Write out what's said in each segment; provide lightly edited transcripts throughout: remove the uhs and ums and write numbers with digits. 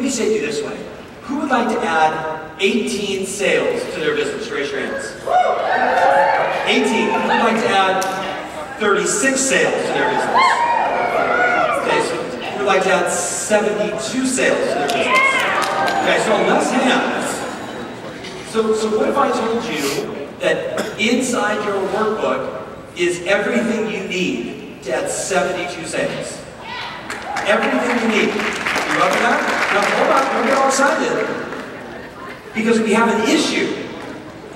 me say it this way. Who would like to add 18 sales to their business? Raise your hands. 18. Who would like to add 36 sales to their business? Okay, so who would like to add 72 sales to their business? Okay, so less hands. So what if I told you that inside your workbook is everything you need to add 72 sales? Everything you need. You up for that? Now hold on, don't get all excited. Because we have an issue.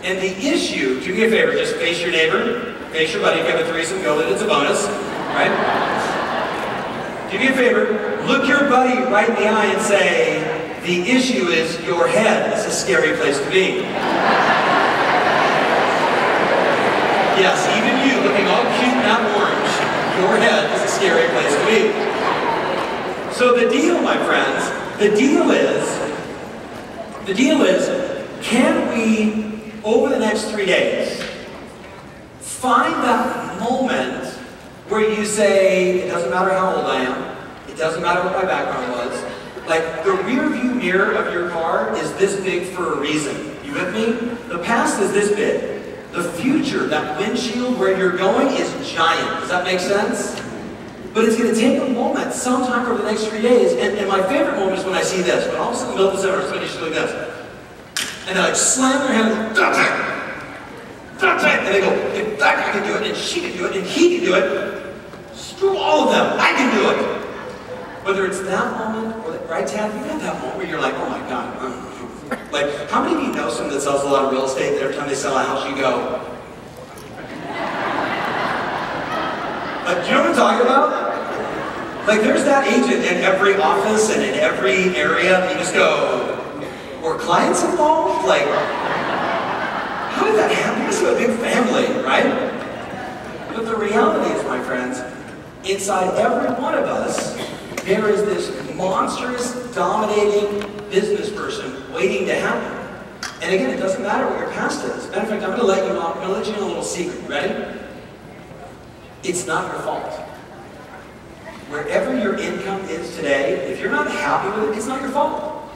And the issue, do me a favor, just face your neighbor, face your buddy. If you have a threesome, go with it, it's a bonus. Right? Do me a favor, look your buddy right in the eye and say, the issue is your head is a scary place to be. Yes, even you, looking all cute and not orange, your head is a scary place to be. So the deal, my friends, the deal is, can we, over the next 3 days, find that moment where you say, it doesn't matter how old I am, it doesn't matter what my background was, like the rear view mirror of your car is this big for a reason. You with me? The past is this big. The future, that windshield where you're going is giant. Does that make sense? But it's going to take a moment, sometime over the next 3 days, and my favorite moment is when I see this. When all of a sudden in the middle of the summer, somebody just doing this. And they like slam their hand, that's it! That's it! And they go, if that guy can do it, and she can do it, and he can do it, screw all of them, I can do it! Whether it's that moment, or the right tab, you got that moment where you're like, oh my God. Like, how many of you know someone that sells a lot of real estate that every time they sell a house, you go, do you know what I'm talking about? Like, there's that agent in every office and in every area, and you just go, were clients involved? Like, how did that happen? This is a big family, right? But the reality is, my friends, inside every one of us, there is this monstrous, dominating business person waiting to happen. And again, it doesn't matter what your past is. As a matter of fact, I'm going to let you know a little secret. Ready? It's not your fault. Wherever your income is today, if you're not happy with it, it's not your fault.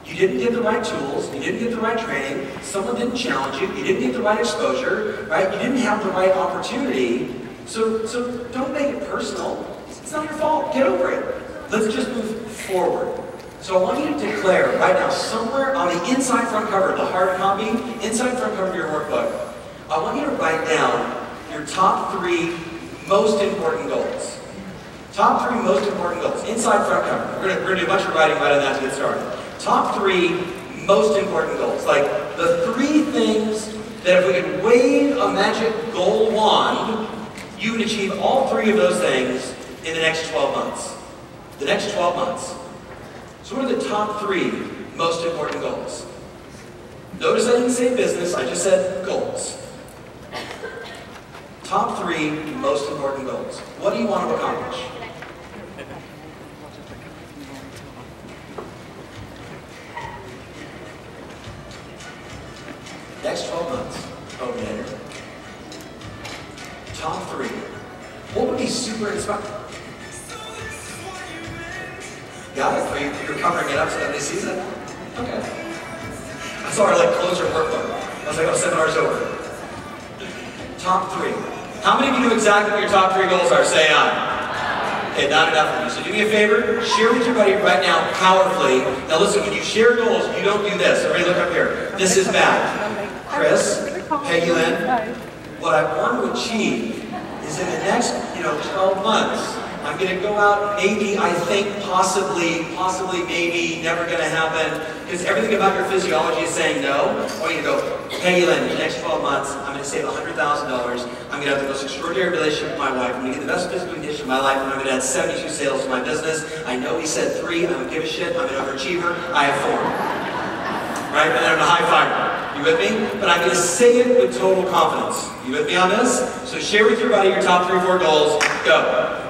You didn't get the right tools, you didn't get the right training, someone didn't challenge you, you didn't get the right exposure, right? You didn't have the right opportunity. So don't make it personal. It's not your fault. Get over it. Let's just move forward. So I want you to declare right now, somewhere on the inside front cover, the hard copy, inside front cover of your workbook, I want you to write down your top 3 most important goals. Top 3 most important goals. Inside front cover. We're gonna do a bunch of writing right on that to get started. Top 3 most important goals. Like the 3 things that if we could wave a magic goal wand, you would achieve all 3 of those things in the next 12 months. The next 12 months. So what are the top 3 most important goals? Notice I didn't say business, I just said goals. Top 3 most important goals. What do you want to accomplish? Next 12 months. Okay. Top 3. What would be super inspiring? Got it? You're covering it up so nobody sees it? Okay. I saw her like close her workbook. I was like, oh, seminar's over. Top 3. How many of you know exactly what your top 3 goals are? Say aye. Okay, not enough of you. So do me a favor, share with your buddy right now powerfully. Now listen, when you share goals, you don't do this. Everybody look up here. This is bad. Chris, Peggy Lynn, what I want to achieve is in the next 12 months, I'm going to go out, maybe, I think, possibly, maybe, never going to happen, because everything about your physiology is saying no. I want you to go, Peggy Lynn, in the next 12 months, I'm going to save $100,000. I'm going to have the most extraordinary relationship with my wife. I'm going to get the best physical condition of my life, and I'm going to add 72 sales to my business. I know he said 3. I don't give a shit. I'm an overachiever. I have 4. Right? And I'm a high fiber. You with me? But I'm going to say it with total confidence. You with me on this? So share with your buddy your top 3 or 4 goals. Go.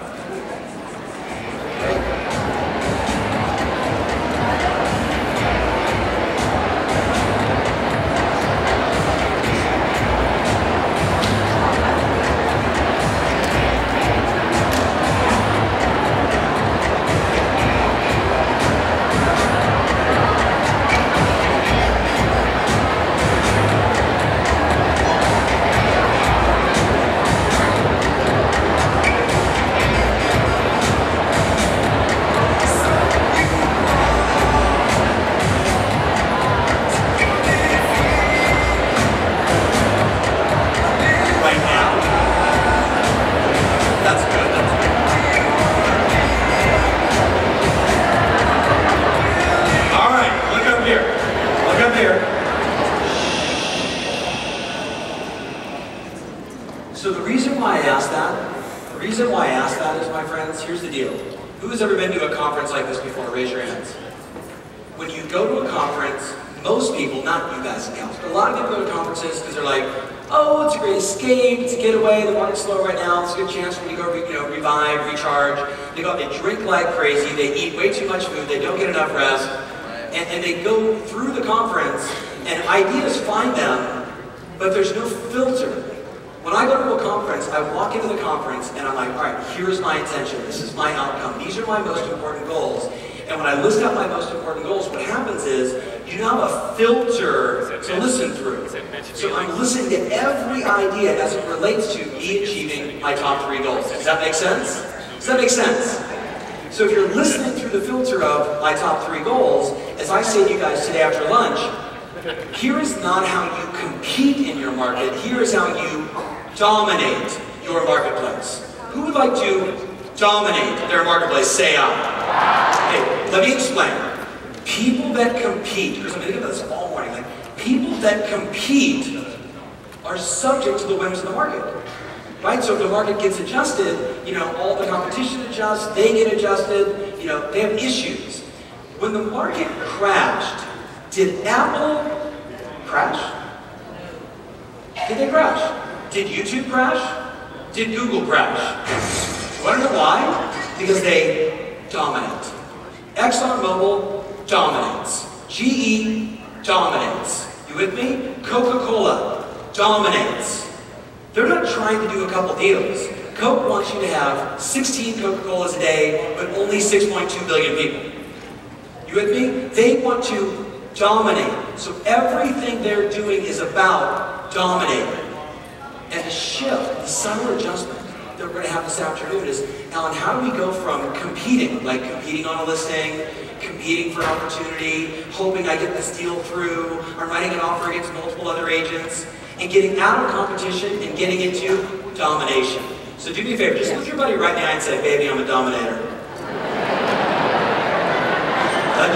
Who's ever been to a conference like this before? Raise your hands. When you go to a conference, most people, not you guys and gals, but a lot of people go to conferences because they're like, oh, it's a great escape, it's a getaway, the market's slow right now, it's a good chance for me to go revive, recharge. They go out, they drink like crazy, they eat way too much food, they don't get enough rest, and they go through the conference, and ideas find them, but there's no filter. When I go to a conference, I walk into the conference, and I'm like, all right, here's my intention, this is my outcome, these are my most important goals. And when I list out my most important goals, what happens is, you now have a filter to listen through. So I'm listening to every idea as it relates to me achieving my top 3 goals. Does that make sense? Does that make sense? So if you're listening through the filter of my top 3 goals, as I say to you guys today after lunch, here is not how you compete in your market, here is how you dominate your marketplace. Who would like to dominate their marketplace? Say out. Okay, let me explain. People that compete, because I'm thinking about this all morning, like people that compete are subject to the whims of the market. Right? So if the market gets adjusted, all the competition adjusts, they get adjusted, they have issues. When the market crashed, did Apple crash? Did they crash? Did YouTube crash? Did Google crash? You want to know why? Because they dominate. ExxonMobil dominates. GE dominates. You with me? Coca-Cola dominates. They're not trying to do a couple deals. Coke wants you to have 16 Coca-Colas a day, but only 6.2 billion people. You with me? They want to dominate. So everything they're doing is about dominating. And the shift, the subtle adjustment that we're going to have this afternoon is, Alan, how do we go from competing, like competing on a listing, competing for an opportunity, hoping I get this deal through, I'm writing an offer against multiple other agents, and getting out of competition and getting into domination. So do me a favor, just look your buddy right now and say, baby, I'm a dominator.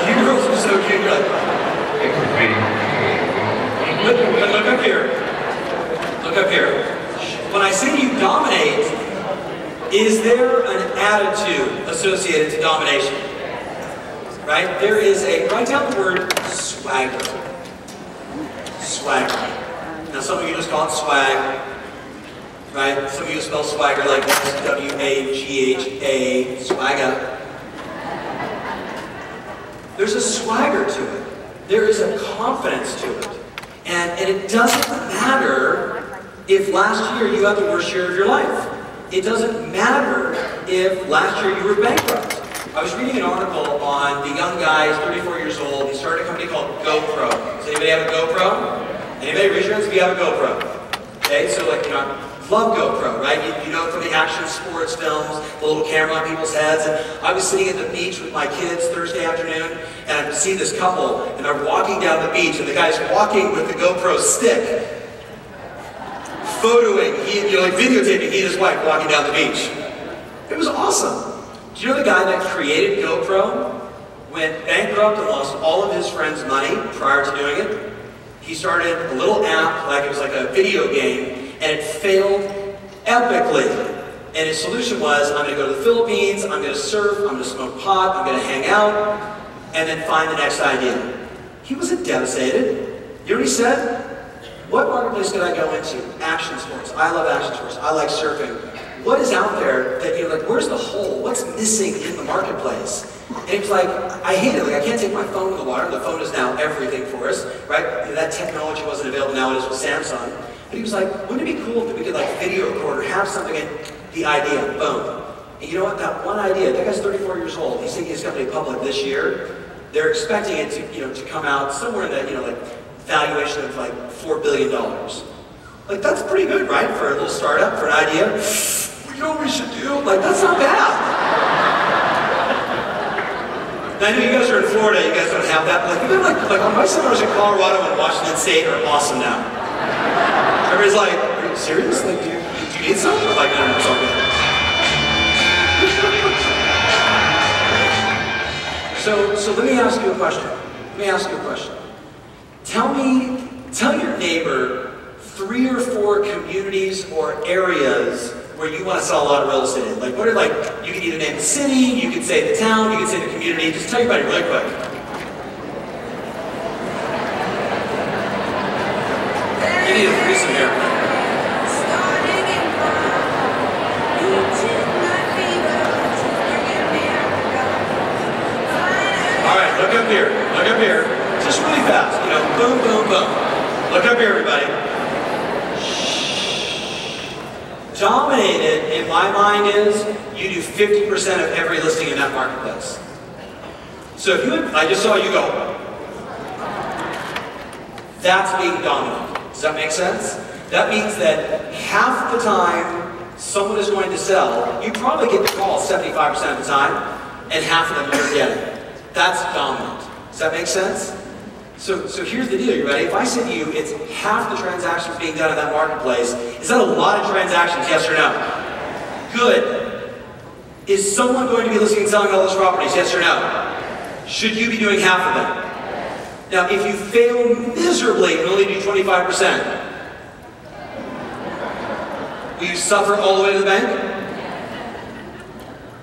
You girls are so cute, you're like, but look up here. Look up here. When I say you dominate, is there an attitude associated to domination? Right? There is write down the word swagger. Swagger. Now some of you just call it swag. Right? Some of you spell swagger like S-W-A-G-H-A, swagger. There's a swagger to it. There is a confidence to it. And it doesn't matter if last year you had the worst year of your life. It doesn't matter if last year you were bankrupt. I was reading an article on the young guy, he's 34 years old, he started a company called GoPro. Does anybody have a GoPro? Anybody raise your hands if you have a GoPro? Okay, so love GoPro, right? You know from the action sports films, the little camera on people's heads. And I was sitting at the beach with my kids Thursday afternoon, and I see this couple, and they're walking down the beach, and the guy's walking with the GoPro stick, photoing, videotaping he and his wife walking down the beach. It was awesome. Do you know the guy that created GoPro went bankrupt and lost all of his friends' money prior to doing it? He started a little app, like it was like a video game, and it failed epically. And his solution was, I'm going to go to the Philippines, I'm going to surf, I'm going to smoke pot, I'm going to hang out, and then find the next idea. He wasn't devastated. You know what he said? What marketplace could I go into? Action sports. I love action sports. I like surfing. What is out there that you're like, where's the hole? What's missing in the marketplace? And he was like, I hate it. Like, I can't take my phone in the water. The phone is now everything for us, right? That technology wasn't available now. It is with Samsung. But he was like, wouldn't it be cool if we could video record or have something in the idea, boom. And you know what, that one idea, that guy's 34 years old. He's taking his company public this year. They're expecting it to, to come out somewhere in the, valuation of $4 billion. That's pretty good, right? For a little startup, for an idea. You know what we should do? That's not bad. Now, I know you guys are in Florida, you guys don't have that. My seminars in Colorado and Washington State are awesome now. Everybody's like, are you serious? Do you need something? No, it's all good. So let me ask you a question. Tell your neighbor 3 or 4 communities or areas where you want to sell a lot of real estate in? Like, what are, like, you can either name the city, you can say the town, you can say the community. Just tell everybody really quick. You need a threesome here. All right, look up here. Look up here. Just really fast. You know, boom, boom, boom. Look up here, everybody. Dominated, in my mind, is you do 50% of every listing in that marketplace. So if you, I just saw you go. That's being dominant. Does that make sense? That means that half the time someone is going to sell, you probably get the call 75% of the time, and half of them you're getting. That's dominant. Does that make sense? So here's the deal, you ready? If I said to you, it's half the transactions being done in that marketplace, is that a lot of transactions, yes or no? Good. Is someone going to be listing and selling all those properties, yes or no? Should you be doing half of them? Now, if you fail miserably and only do 25%, will you suffer all the way to the bank?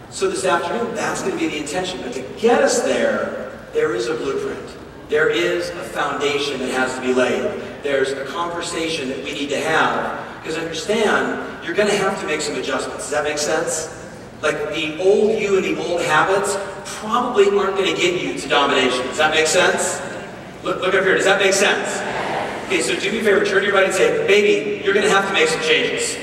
So this afternoon, that's going to be the intention. But to get us there, there is a blueprint. There is a foundation that has to be laid. There's a conversation that we need to have. Because understand, you're going to have to make some adjustments. Does that make sense? Like the old you and the old habits probably aren't going to get you to domination. Does that make sense? Look up here. Does that make sense? Okay, so do me a favor. Turn to your right and say, baby, you're going to have to make some changes.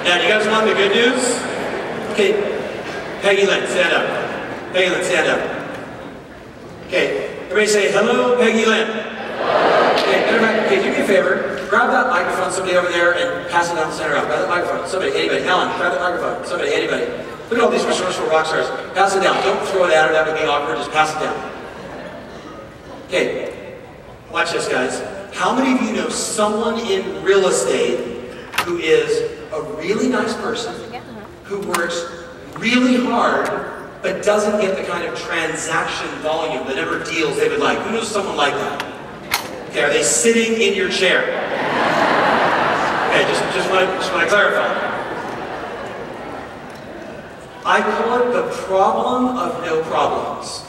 Now, do you guys want the good news? Okay, Peggy Lynn, stand up. Peggy Lynn, stand up. Okay, everybody say, hello, Peggy Lynn. Okay, do me a favor. Grab that microphone, somebody over there, and pass it down the center aisle. Grab that microphone. Somebody, anybody. Helen, grab that microphone. Somebody, anybody. Look at all these resourceful rock stars. Pass it down. Don't throw it at her. That would be awkward. Just pass it down. Okay, watch this, guys. How many of you know someone in real estate who is a really nice person, who works really hard, but doesn't get the kind of transaction volume, the number of deals they would like? Who knows someone like that? Okay, are they sitting in your chair? Okay, just want to clarify. I call it the problem of no problems.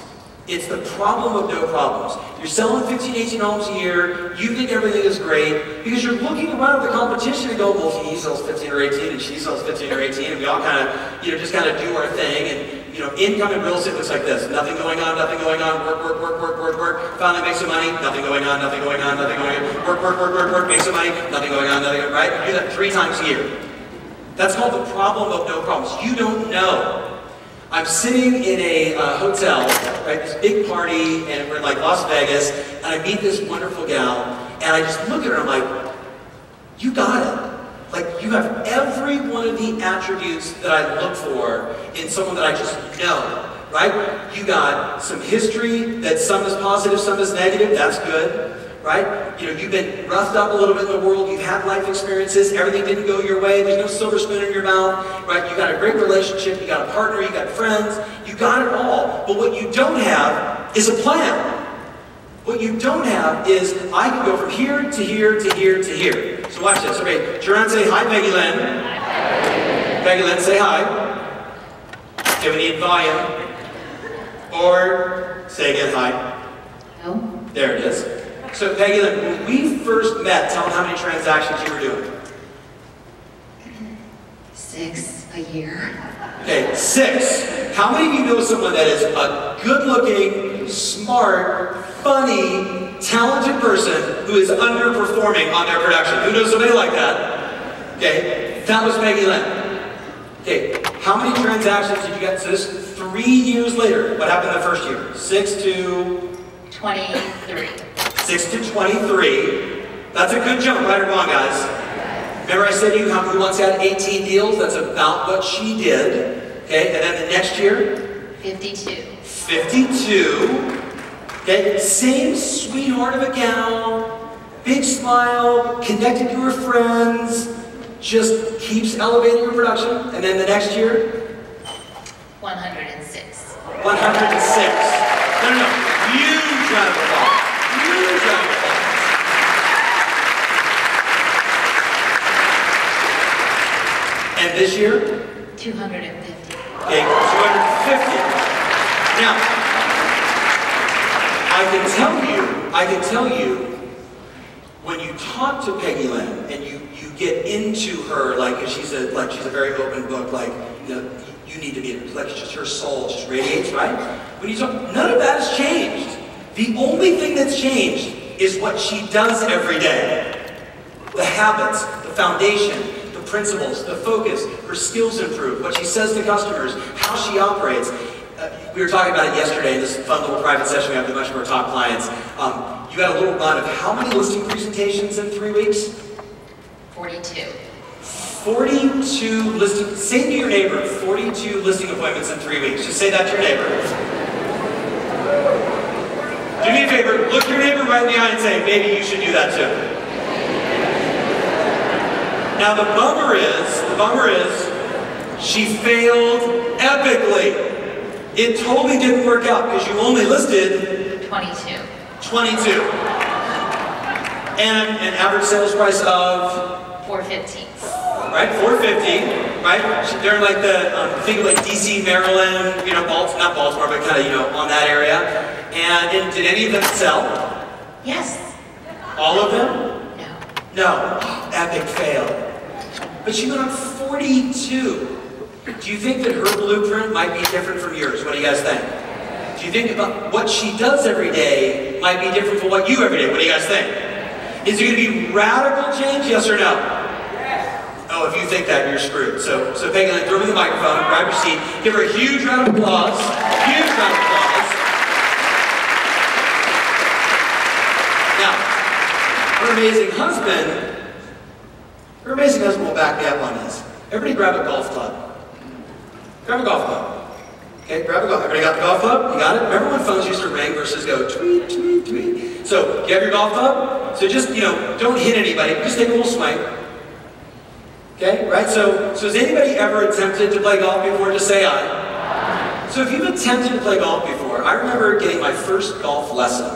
It's the problem of no problems. You're selling 15, 18 homes a year, you think everything is great, because you're looking around at the competition and go, well, he sells 15 or 18, and she sells 15 or 18, and we all kind of, just kind of do our thing, and, income in real estate looks like this. Nothing going on, work, finally make some money, nothing going on, work, make some money, nothing going on, right? You do that 3 times a year. That's called the problem of no problems. You don't know. I'm sitting in a hotel, right, this big party, and we're in like Las Vegas, and I meet this wonderful gal, and I just look at her and I'm like, you got it. Like, you have every one of the attributes that I look for in someone that I just know, right? You got some history that some is positive, some is negative, that's good, right? You've been roughed up a little bit in the world, you've had life experiences, everything didn't go your way, there's no silver spoon in your mouth, right? You got a great relationship, you got a partner, you got friends, you got it all. But what you don't have is a plan. What you don't have is, I can go from here to here to here to here. So watch this. Okay, turn around and say, hi, Peggy Lynn. Hi. Peggy Lynn, say hi. Okay, we need volume. Or say again, hi. No. There it is. So Peggy Lynn, when we first met, tell them how many transactions you were doing. 6 a year. Okay, 6. How many of you know someone that is a good-looking, smart, funny, talented person who is underperforming on their production? Who knows somebody like that? Okay, that was Peggy Lynn. Okay, how many transactions did you get? So this 3 years later, what happened the first year? 6 to... 23. 6 to 23. That's a good jump, right or wrong, guys? Remember I said to you who once had 18 deals? That's about what she did. Okay, and then the next year? 52. 52. Okay, same sweetheart of a gal, big smile, connected to her friends, just keeps elevating her production. And then the next year? 106. 106. No. Huge round of applause. Huge round of applause. this year? 250. Okay, 250. Now, I can tell you, when you talk to Peggy Lynn and you get into her, like, 'cause she's a very open book, like, you know, you need to be, like, just her soul just radiates, right? When you talk, none of that has changed. The only thing that's changed is what she does every day. The habits, the foundation, the principles, the focus, her skills improve, what she says to customers, how she operates. We were talking about it yesterday in this fun little private session we have with a bunch of our top clients. You had a little run of how many listing presentations in 3 weeks? 42. 42 listing, say to your neighbor, 42 listing appointments in 3 weeks. Just say that to your neighbor. Do me a favor, look your neighbor right in the eye and say, maybe you should do that too. Now the bummer is, she failed epically. It totally didn't work out because you only listed 22. 22. And an average sales price of? 415. Right, 450, right? They're like think of like DC, Maryland, you know, not Baltimore, but kind of, you know, on that area. And did any of them sell? Yes. All of them? No. No. Epic fail. But she went on 42. Do you think that her blueprint might be different from yours? What do you guys think? Do you think about what she does every day might be different from what you every day? What do you guys think? Is it going to be radical change, yes or no? Oh, if you think that, you're screwed. So Peggy, throw me the microphone, grab your seat, give her a huge round of applause. Huge round of applause. Now, her amazing husband will back me up on this. Everybody grab a golf club. Grab a golf club. Okay, grab a golf. Everybody got the golf club? You got it? Remember when phones used to ring versus go tweet, tweet, tweet? So, you have your golf club? So just, you know, don't hit anybody. Just take a little swing. Okay, right? So has anybody ever attempted to play golf before? Just say aye. So if you've attempted to play golf before, I remember getting my first golf lesson.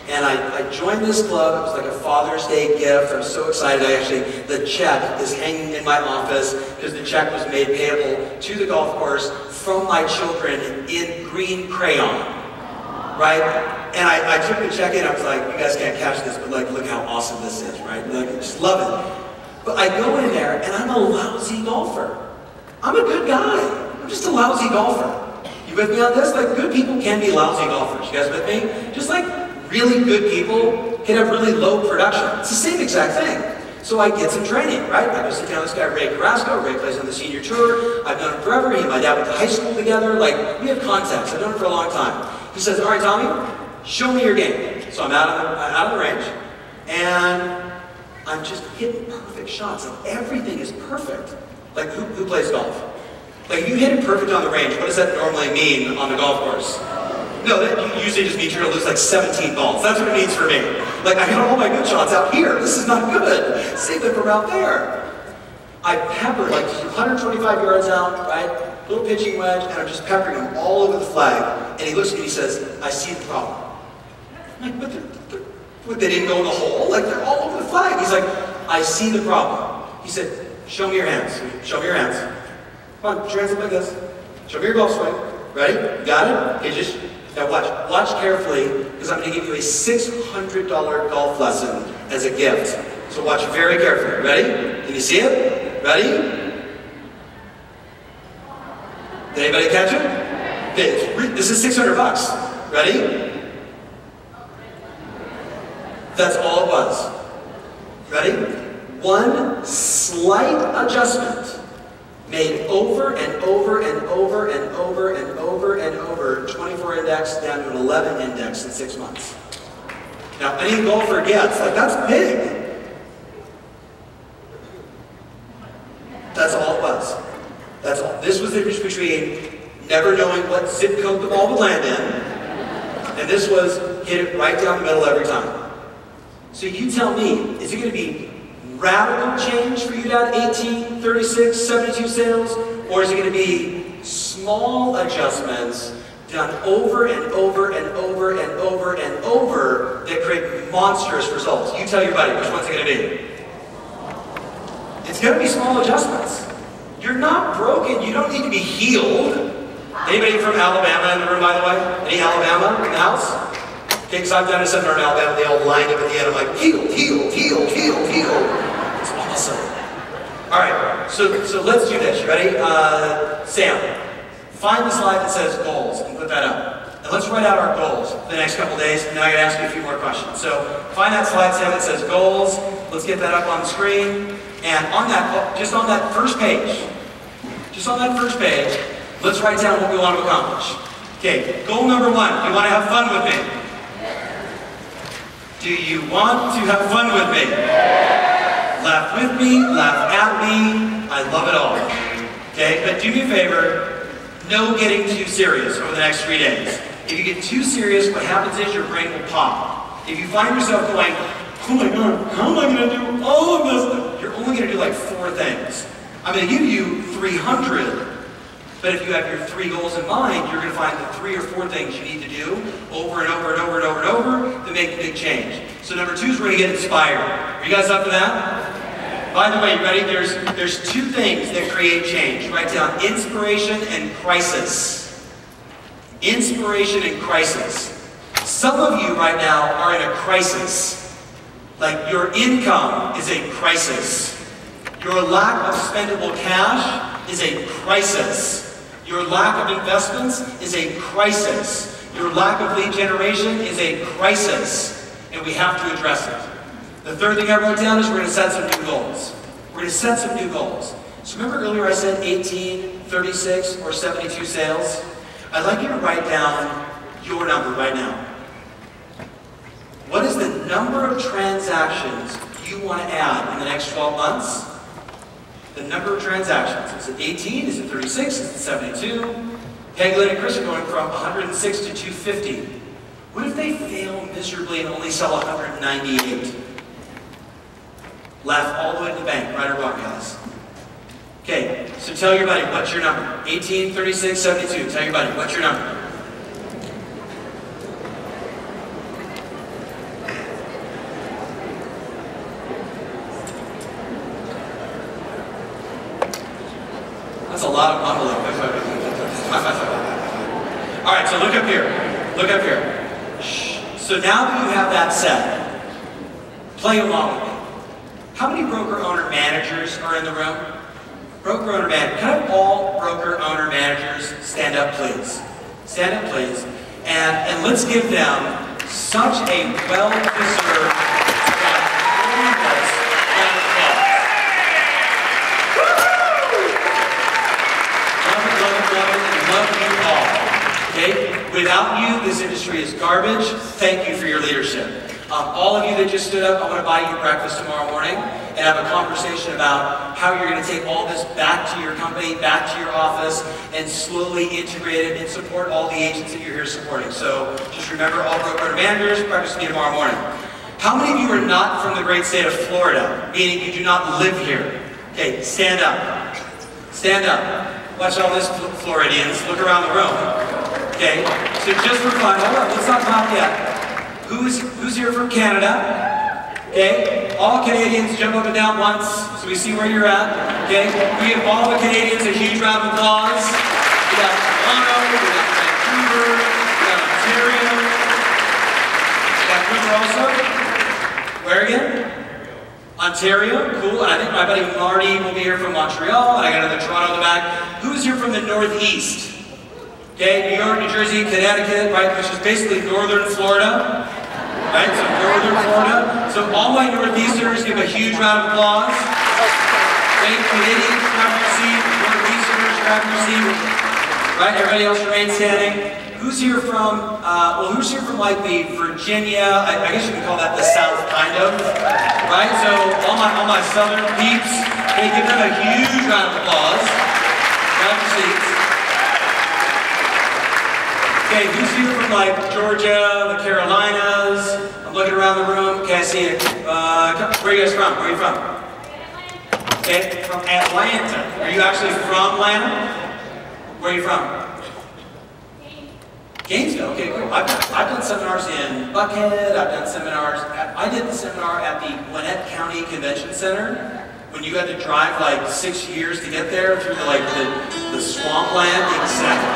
And I joined this club. It was like a Father's Day gift. I'm so excited. The check is hanging in my office because the check was made payable to the golf course from my children in green crayon, right? And I took the check in. I was like, you guys can't catch this, but like, look how awesome this is, right? Like, I just love it. But I go in there and I'm a lousy golfer. I'm a good guy. I'm just a lousy golfer. You with me on this? Like, good people can be lousy golfers. You guys with me? Just like really good people can have really low production. It's the same exact thing. So I get some training, right? I go sit down with this guy, Ray Carrasco. Ray plays on the senior tour. I've known him forever. He and my dad went to high school together. Like, we have contacts. I've known him for a long time. He says, all right, Tommy, show me your game. So I'm out of the range. And I'm just hitting perfect shots. Like, everything is perfect. Like, who plays golf? Like, if you hit it perfect on the range, what does that normally mean on the golf course? No, that usually just means you're going to lose like 17 balls. That's what it means for me. Like, I got all my good shots out here. This is not good. Save them from out there. I peppered like 125 yards out, right? Little pitching wedge, and I'm just peppering him all over the flag. And he looks at me and he says, I see the problem. I'm like, but they didn't go in the hole? Like, they're all over the flag. He's like, I see the problem. He said, show me your hands. Show me your hands. Come on, put your hands up like this. Show me your golf swing. Ready? You got it? Okay, just, now watch carefully, because I'm going to give you a $600 golf lesson as a gift. So watch very carefully. Ready? Can you see it? Ready? Did anybody catch it? Okay, this is 600 bucks. Ready? That's all it was. Ready? One slight adjustment made over and over and over and over and over and over 24 index down to an 11 index in 6 months. Now, any golfer gets, like, that's big. That's all it was. That's all. This was the difference between never knowing what zip code the ball would land in, and this was hit it right down the middle every time. So you tell me, is it going to be radical change for you to add 18, 36, 72 sales? Or is it going to be small adjustments done over and over and over and over and over that create monstrous results? You tell your buddy, which one's it going to be? It's going to be small adjustments. You're not broken. You don't need to be healed. Anybody from Alabama in the room, by the way? Any Alabama in the house? Okay, because I've done a seminar in Alabama, they all lined up at the end. I'm like, healed, healed, healed, healed, healed. It's awesome. All right, so let's do this. You ready? Sam, find the slide that says goals and put that up. And let's write out our goals for the next couple days, and then I'm going to ask you a few more questions. So find that slide, Sam, that says goals. Let's get that up on the screen. And on that, just on that first page, let's write down what we want to accomplish. Okay, goal number 1, you want to have fun with me? Do you want to have fun with me? Laugh with me, laugh at me, I love it all. Okay, but do me a favor, no getting too serious over the next 3 days. If you get too serious, what happens is your brain will pop. If you find yourself going, oh my God, how am I going to do all of this? You're only going to do like 4 things. I'm going to give you 300. But if you have your 3 goals in mind, you're going to find the 3 or 4 things you need to do over and over and over and over and over to make a big change. So number 2 is we're going to get inspired. Are you guys up for that? By the way, you ready? There's 2 things that create change. Write down inspiration and crisis. Inspiration and crisis. Some of you right now are in a crisis. Like your income is a crisis. Your lack of spendable cash is a crisis. Your lack of investments is a crisis. Your lack of lead generation is a crisis. And we have to address it. The 3rd thing I wrote down is we're going to set some new goals. We're going to set some new goals. So remember earlier I said 18, 36, or 72 sales? I'd like you to write down your number right now. What is the number of transactions you want to add in the next 12 months? The number of transactions. Is it 18? Is it 36? Is it 72? Peg, Lynn, and Chris are going from 106 to 250. What if they fail miserably and only sell 198? Laugh all the way to the bank, right or wrong, guys? Okay, so tell your buddy, what's your number? 18, 36, 72. Tell your buddy, what's your number? That's a lot of mumbling. All right, so look up here. Look up here. Shh. So now that you have that set, play along with me. How many broker-owner managers are in the room? Broker-owner manager. Can I have all broker-owner managers stand up, please? Stand up, please. And let's give them such a well-deserved Without you, this industry is garbage. Thank you for your leadership. All of you that just stood up, I want to buy you breakfast tomorrow morning and have a conversation about how you're going to take all this back to your company, back to your office, and slowly integrate it and support all the agents that you're here supporting. So just remember, all broker managers, breakfast with me tomorrow morning. How many of you are not from the great state of Florida, meaning you do not live here? Okay, stand up. Stand up. Watch all this, Floridians. Look around the room. Okay, so just for fun, hold on, let's not talk yet. Who's here from Canada? Okay, all Canadians jump up and down once so we see where you're at. Okay, we give all the Canadians a huge round of applause. We got Toronto, we got Vancouver, we got Ontario, Vancouver also. Where again? Ontario, cool. And I think my buddy Marty will be here from Montreal. And I got another Toronto in the back. Who's here from the Northeast? Okay, New York, New Jersey, Connecticut, right, which is basically northern Florida, right, so northern Florida. So all my Northeasterners give a huge round of applause. Okay, Canadians, grab your seat, Northeasterners, grab your seat. Right, everybody else remain standing. Who's here from, who's here from like the Virginia, I guess you can call that the South, kind of, right? So all my Southern peeps, okay, give them a huge round of applause. Grab your seats. Okay, who's here from like Georgia, the Carolinas? I'm looking around the room. Okay, I see it. Where are you guys from? Where are you from? Okay, from Atlanta. Are you actually from Atlanta? Where are you from? Gainesville. Okay, cool. I've done seminars in Buckhead. I've done seminars. I did the seminar at the Gwinnett County Convention Center, when you had to drive like 6 years to get there through the swampland? Exactly.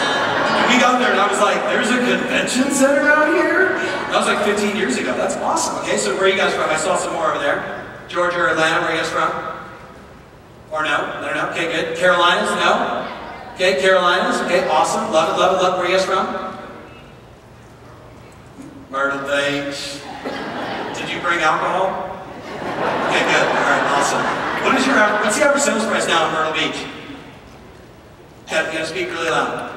And we got there and I was like, there's a convention center out here? That was like 15 years ago. That's awesome. Okay, so where are you guys from? I saw some more over there. Georgia or Atlanta, where are you guys from? Or no? I don't know. Okay, good. Carolinas? No? Okay, Carolinas. Okay, awesome. Love it, love it, love it. Where are you guys from? Myrtle Beach. Did you bring alcohol? Okay, good. All right, awesome. What's the average sales price now in Myrtle Beach? You gotta speak really loud.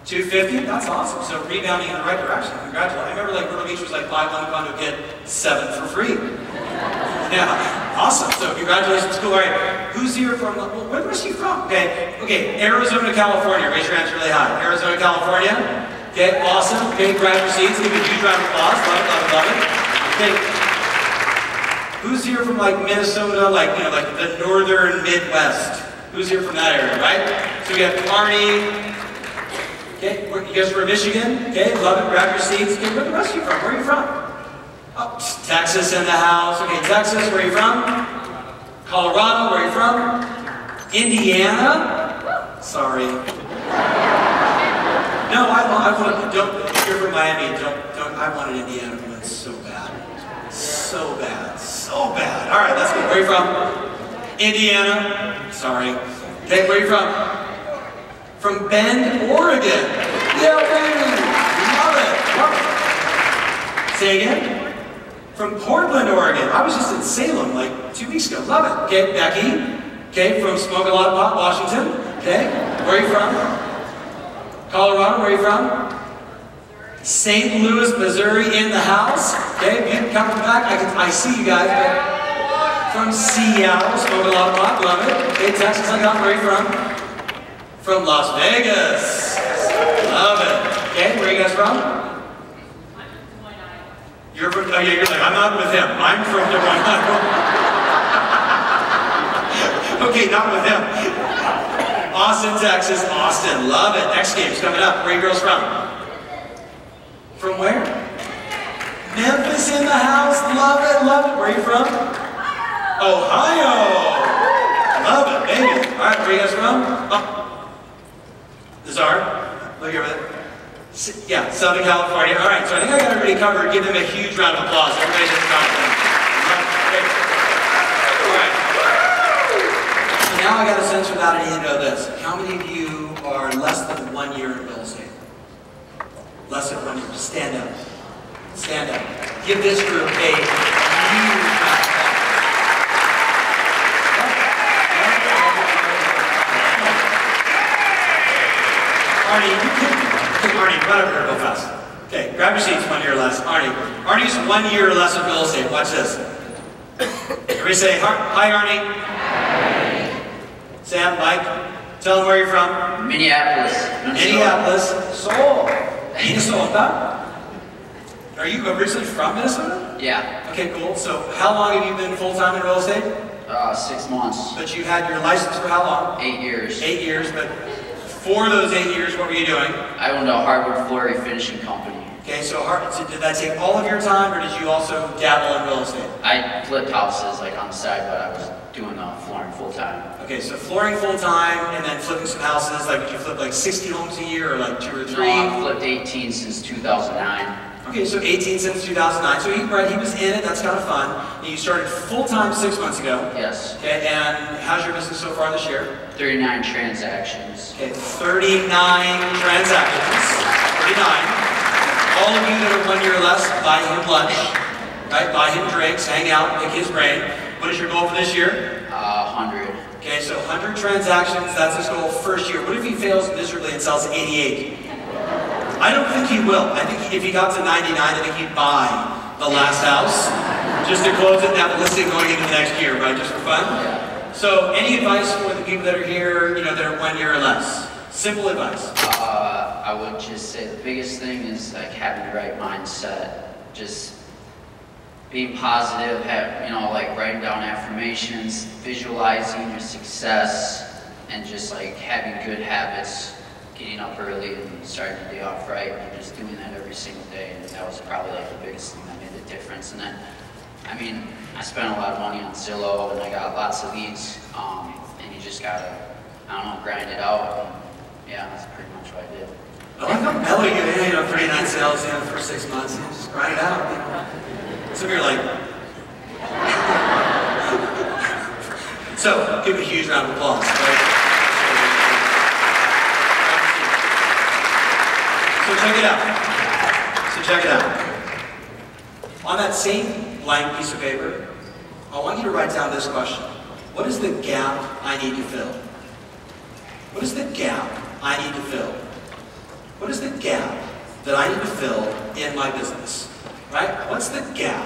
$250? That's awesome. So rebounding in the right direction. Congratulations. I remember like Myrtle Beach was like buy one condo get 7 for free. Yeah, awesome. So congratulations, cool. All right, who's here from? Where the rest of you from? Okay, Arizona, California. Raise your hands really high. Arizona, California. Okay, awesome. Okay, grab your seats. Give a huge round of applause. Love it, love it, love it. Okay. Who's here from like Minnesota, like the northern Midwest? Who's here from that area, right? So we have Arnie. Okay, you guys from Michigan? Okay, love it. Grab your seats. Okay, where the rest of you from? Where are you from? Oh, Texas in the house. Okay, Texas, where are you from? Colorado, where are you from? Indiana? Sorry. No, if you're from Miami, I wanted Indiana to win so bad. So bad, so bad. All right, let's go. Where are you from? Indiana. Sorry. Okay, where are you from? From Bend, Oregon. Yeah, baby. Love it. Love it. Say again? From Portland, Oregon. I was just in Salem like 2 weeks ago. Love it. Okay, Becky. Okay, from Smoke a Lot of Pot, Washington. Okay, where are you from? Colorado, where are you from? St. Louis, Missouri in the house. Okay, you coming back. I see you guys. But from Seattle, Smoke a Lot of Pot, love it. Okay, Texas, I got. Where are you from? From Las Vegas. Love it. Okay, where are you guys from? You're from, oh yeah, you're like, I'm not with him. I'm from Des Moines, Iowa. Okay, not with him. Austin, Texas, Austin, love it. X Games coming up. Where are you girls from? From where? Memphis in the house, love it, love it. Where are you from? Ohio. Love it, baby. All right, where are you guys from? Oh. The Czar, look over there. Yeah, Southern California. All right, so I think I got everybody covered. Give them a huge round of applause. Everybody just got them. All right. So now I got a sense without any to know this. How many of you are less than 1 year in real estate? Less than 1 year. Stand up. Stand up. Give this group a huge round of applause. Arnie, Arnie, run over here real fast. Okay, grab your seats, 1 year or less. Arnie's 1 year or less in real estate. Watch this. Everybody say, hi Arnie. Hi. Sam, Mike, tell them where you're from. Minneapolis. Minneapolis. Seoul. Minnesota. Are you originally from Minnesota? Yeah. Okay, cool. So how long have you been full-time in real estate? 6 months. But you had your license for how long? 8 years. 8 years, but for those 8 years, what were you doing? I owned a hardwood flooring finishing company. Okay, so did that take all of your time, or did you also dabble in real estate? I flipped houses like on the side, but I was doing flooring full time. Okay, so flooring full time, and then flipping some houses. Like, did you flip like 60 homes a year, or like 2 or 3? No, I've flipped 18 since 2009. Okay, so 18 since 2009. So he was in it. That's kind of fun. And you started full time 6 months ago. Yes. Okay, and how's your business so far this year? 39 transactions. Okay, 39 transactions. 39. All of you that are 1 year or less, buy him lunch, right? Buy him drinks, hang out, pick his brain. What is your goal for this year? 100. Okay, so 100 transactions, that's his goal first year. What if he fails miserably and sells 88? I don't think he will. I think if he got to 99, I think he'd buy the last house just to close it and have a listing going into the next year, right? Just for fun? Yeah. So, any advice for the people that are here, that are 1 year or less? Simple advice. I would just say the biggest thing is like having the right mindset. Just being positive, like writing down affirmations, visualizing your success, and just like having good habits, getting up early and starting the day off right, and just doing that every single day. And that was probably like the biggest thing that made the difference. And then I mean, I spent a lot of money on Zillow and I got lots of leads, and you just gotta, I don't know, grind it out. And yeah, that's pretty much what I did. I like how mellow you know, 39 sales in the first 6 months, and just grind it out. You know. Some of you are like, so give a huge round of applause. Right? So check it out. So check it out. On that same blank piece of paper, I want you to write down this question. What is the gap I need to fill? What is the gap I need to fill? What is the gap that I need to fill in my business? Right? What's the gap?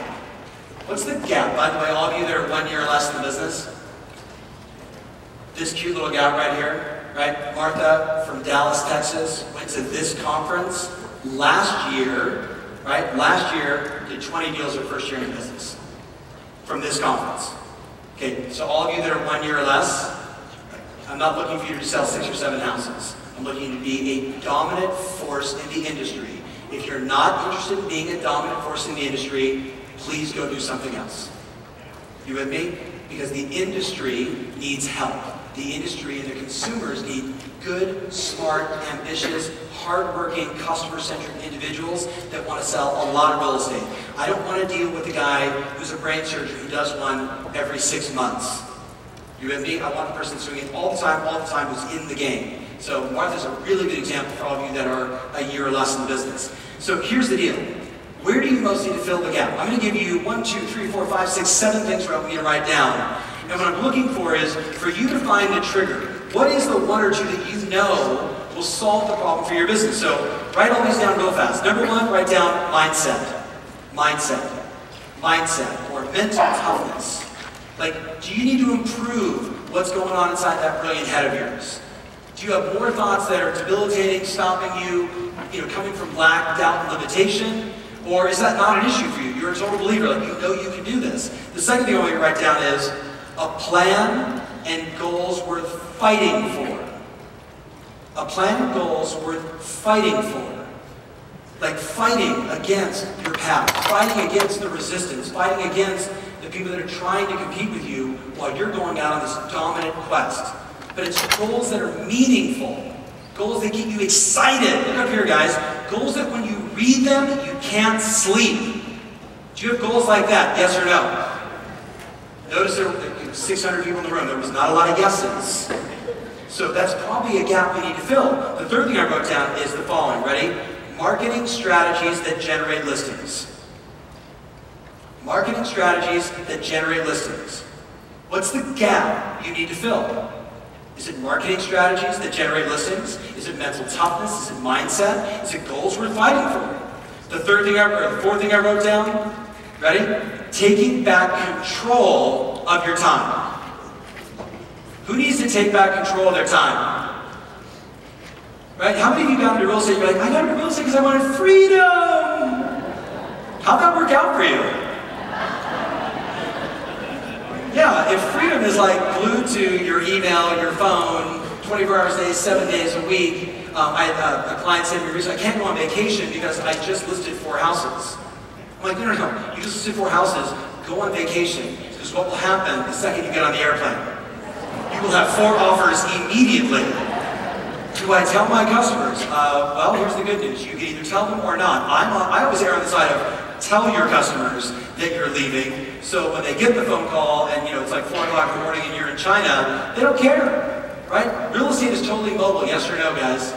What's the gap? By the way, all of you that are 1 year or less in the business, this cute little gap right here, right? Martha from Dallas, Texas, went to this conference last year, right? Last year, did 20 deals her first year in business from this conference. Okay, so all of you that are 1 year or less, I'm not looking for you to sell 6 or 7 houses. I'm looking to be a dominant force in the industry. If you're not interested in being a dominant force in the industry, please go do something else. You with me? Because the industry needs help. The industry and the consumers need good, smart, ambitious, hardworking, customer-centric individuals that want to sell a lot of real estate. I don't want to deal with the guy who's a brain surgeon who does one every 6 months. You with me? I want the person that's doing it all the time, who's in the game. So Martha's a really good example for all of you that are a year or less in the business. So here's the deal. Where do you most need to fill the gap? I'm going to give you 1, 2, 3, 4, 5, 6, 7 things where I want you to write down. And what I'm looking for is for you to find the trigger. What is the 1 or 2 that you know will solve the problem for your business? So write all these down real fast. Number 1, write down mindset. Mindset, or mental toughness. Like, do you need to improve what's going on inside that brilliant head of yours? Do you have more thoughts that are debilitating, stopping you, coming from lack, doubt, and limitation? Or is that not an issue for you? You're a total believer, like you know you can do this. The second thing I want you to write down is a plan and goals worth fighting for. A plan and goals worth fighting for. Like fighting against your path, fighting against the resistance, fighting against the people that are trying to compete with you while you're going out on this dominant quest. But it's goals that are meaningful, goals that get you excited. Look up here, guys. Goals that when you read them, you can't sleep. Do you have goals like that? Yes or no? Notice there were 600 people in the room. There was not a lot of yeses. So that's probably a gap we need to fill. The third thing I wrote down is the following. Ready? Marketing strategies that generate listings. Marketing strategies that generate listings. What's the gap you need to fill? Is it marketing strategies that generate listings? Is it mental toughness? Is it mindset? Is it goals worth fighting for? The fourth thing I wrote down, ready? Taking back control of your time. Who needs to take back control of their time? Right? How many of you got into real estate? You're like, I got into real estate because I wanted freedom. How'd that work out for you? Yeah, if freedom is like glued to your email, your phone, 24 hours a day, 7 days a week. I had a client said to me recently, I can't go on vacation because I just listed 4 houses. I'm like, no. You just listed 4 houses, go on vacation. Because what will happen the second you get on the airplane? You will have 4 offers immediately. Do I tell my customers? Well, here's the good news. You can either tell them or not. I always err on the side of tell your customers that you're leaving, so when they get the phone call and it's like 4 o'clock in the morning and you're in China, they don't care, right? Real estate is totally mobile, yes or no, guys?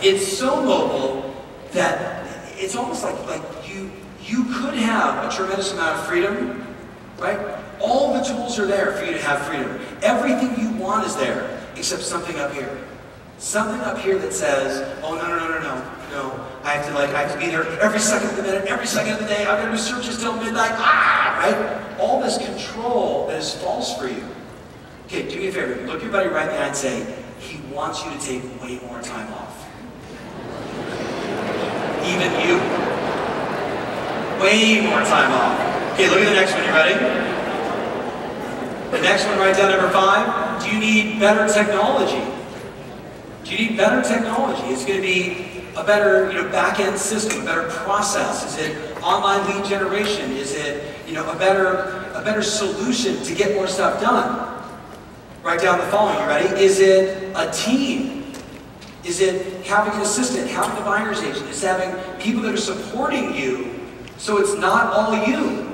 It's so mobile that it's almost like you could have a tremendous amount of freedom, right? All the tools are there for you to have freedom. Everything you want is there, except something up here. Something up here that says, oh, no, I have to be there every second of the minute, every second of the day, I've got to do searches till midnight, right? All this control that is false for you. Okay, do me a favor, look your buddy right in the eye and say, he wants you to take way more time off. Even you. Way more time off. Okay, look at the next one, you ready? The next one, write down number 5. Do you need better technology? Do Do you need better technology? Is it going to be a better, back-end system, a better process? Is it online lead generation? Is it, a better solution to get more stuff done? Write down the following. You ready? Is it a team? Is it having an assistant, having a buyer's agent? Is it having people that are supporting you so it's not all you?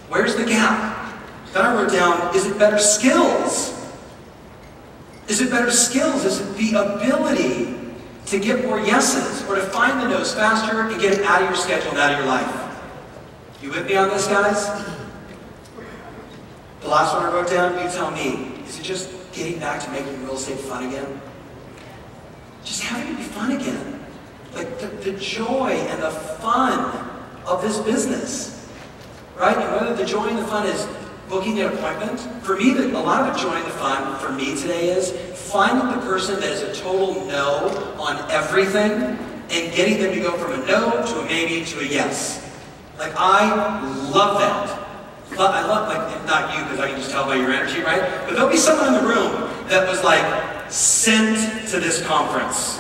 Where's the gap? Then I wrote down, is it better skills? Is it better skills? Is it the ability to get more yeses or to find the no's faster and get it out of your schedule and out of your life? You with me on this, guys? The last one I wrote down, you tell me, is it just getting back to making real estate fun again? Just having it be fun again. Like the joy and the fun of this business, right? And whether the joy and the fun is booking an appointment, for me, a lot of the joy and the fun for me today is finding the person that is a total no on everything and getting them to go from a no to a maybe to a yes. Like, I love that. I love, like, not you, because I can just tell by your energy, right? But there'll be someone in the room that was like sent to this conference.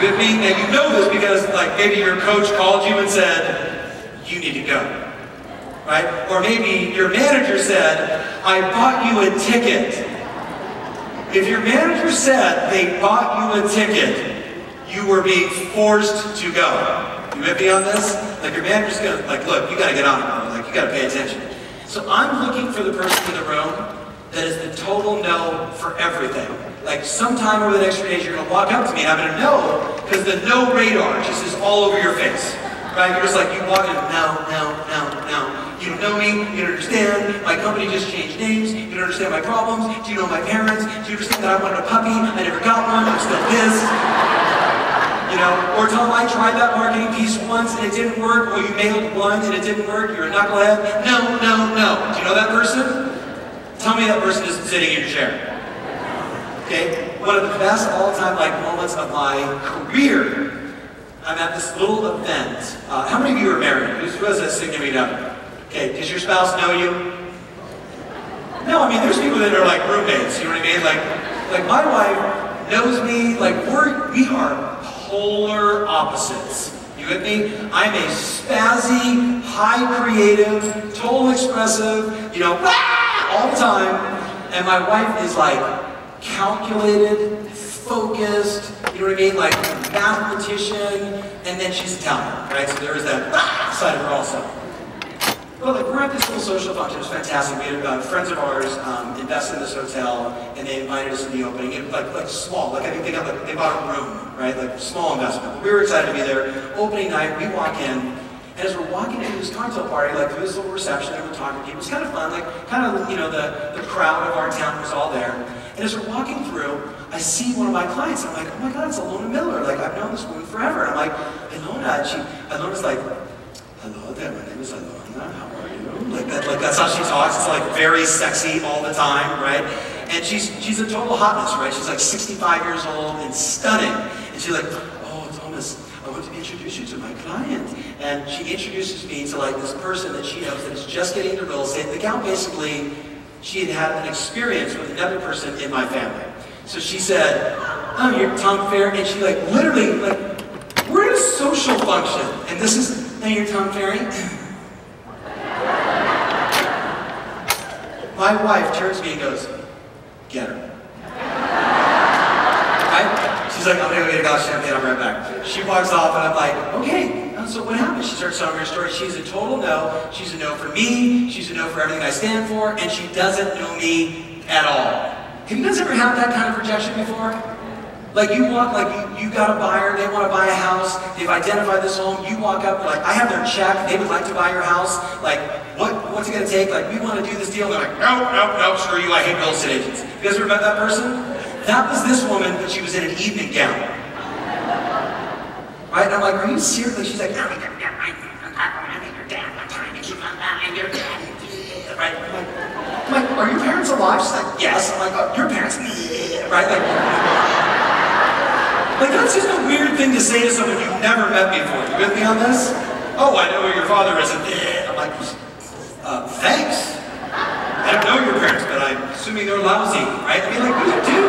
You with me? And you know this because, like, maybe your coach called you and said, you need to go. Right? Or maybe your manager said, I bought you a ticket. If your manager said they bought you a ticket, you were being forced to go. You with me on this? Like, your manager's gonna, like, look, you gotta get on it, bro. Like, you gotta pay attention. So I'm looking for the person in the room that is the total no for everything. Like, sometime over the next few days, you're gonna walk up to me and I'm gonna know, because the no radar just is all over your face. Right? You're just like, you walk in, no, no, no, no. You don't know me, you don't understand, my company just changed names, you don't understand my problems, do you know my parents, do you understand that I wanted a puppy, I never got one, I'm still pissed. Or Tom, I tried that marketing piece once and it didn't work, or you mailed one and it didn't work, you're a knucklehead. No, no, no. Do you know that person? Tell me that person isn't sitting in your chair. Okay? One of the best all-time moments of my career, I'm at this little event. How many of you are married? Who has a significant other? Okay, does your spouse know you? No, I mean, there's people that are like roommates, you know what I mean? Like my wife knows me, like we are polar opposites. You with me? I'm a spazzy, high creative, total expressive, all the time. And my wife is like calculated, focused, you know what I mean? Like a mathematician, and then she's Italian, right? So there is that side of her also. Well, like, we're at this little social function. It was fantastic. We had friends of ours invest in this hotel, and they invited us to the opening. It, like small. Like, I think they bought a room, right? Like small investment. But we were excited to be there. Opening night, we walk in, and as we're walking into this cocktail party, like through this little reception, and we're talking to people. It was kind of fun. Like, the crowd of our town was all there. And as we're walking through, I see one of my clients, and I'm like, oh my God, it's Alona Miller. Like, I've known this woman forever. And I'm like, Alona, and Alona's like, hello there, my name is Alona. How are you? Like that's how she talks. It's like very sexy all the time, right? And she's a total hotness, right? She's like 65 years old and stunning. And she's like, oh, Thomas, I want to introduce you to my client. And she introduces me to like this person that she knows that is just getting into real estate. The gal basically, she had had an experience with another person in my family. So she said, oh, you're Tom Ferry. And she like literally, like, we're at a social function. And this is, hey, you're Tom Ferry. My wife turns to me and goes, get her. Right? She's like, I'm gonna go get a glass of champagne, I'll be right back. She walks off and I'm like, okay, so what happened? She starts telling her story. She's a total no. She's a no for me. She's a no for everything I stand for. And she doesn't know me at all. Have you guys ever had that kind of rejection before? Like you walk, like you got a buyer, they want to buy a house, they've identified this home, you walk up, like I have their check, they would like to buy your house, like what's it going to take? Like we want to do this deal, and they're like, no, screw you, I hate real estate agents. You guys ever met that person? That was this woman, but she was in an evening gown. Right? And I'm like, are you serious? Like she's like, no, I'm your dad, I'm trying to keep on that, and your dad. Right? I'm like, are your parents alive? She's like, yes. I'm like, oh, your parents, right? Like that's just a weird thing to say to someone you've never met before. You with me on this? Oh, I know who your father is. I'm like, thanks. I don't know your parents, but I'm assuming they're lousy, right? I mean, like, what do you do?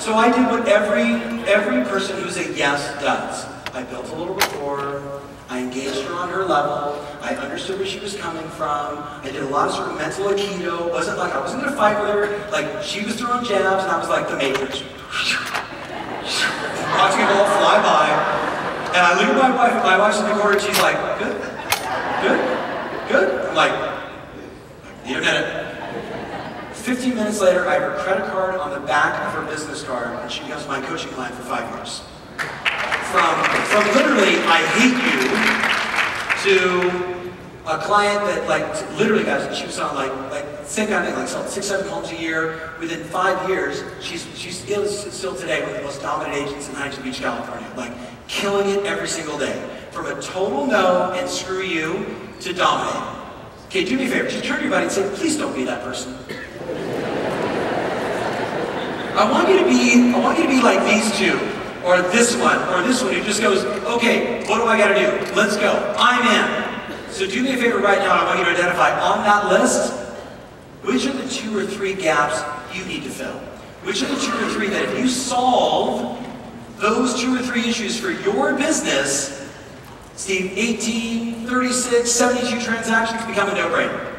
So I did what every person who's a yes does. I built a little rapport. I engaged her on her level. I understood where she was coming from. I did a lot of sort of mental aikido. I wasn't gonna fight with her. Like, she was throwing jabs and I was like the Matrix. Watching it all fly by. And I look at my wife, and my wife's in the corner, and she's like, good, good, good. I'm like, need a minute. 15 minutes later, I have her credit card on the back of her business card, and she becomes my coaching client for 5 years. From literally, I hate you, to a client that, like, literally, guys, she was on, like same kind of thing, like, selling 6-7 homes a year. Within 5 years, she's still today one of the most dominant agents in Huntington Beach, California. Like, killing it every single day. From a total no and screw you to dominate. Okay, do me a favor, just turn to your buddy and say, please don't be that person. I want you to be like these two, or this one who just goes, okay, what do I gotta do? Let's go, I'm in. So do me a favor right now, I want you to identify on that list, which are the 2 or 3 gaps you need to fill? Which are the 2 or 3 that if you solve those 2 or 3 issues for your business, Steve, 18, 36, 72 transactions become a no-brainer.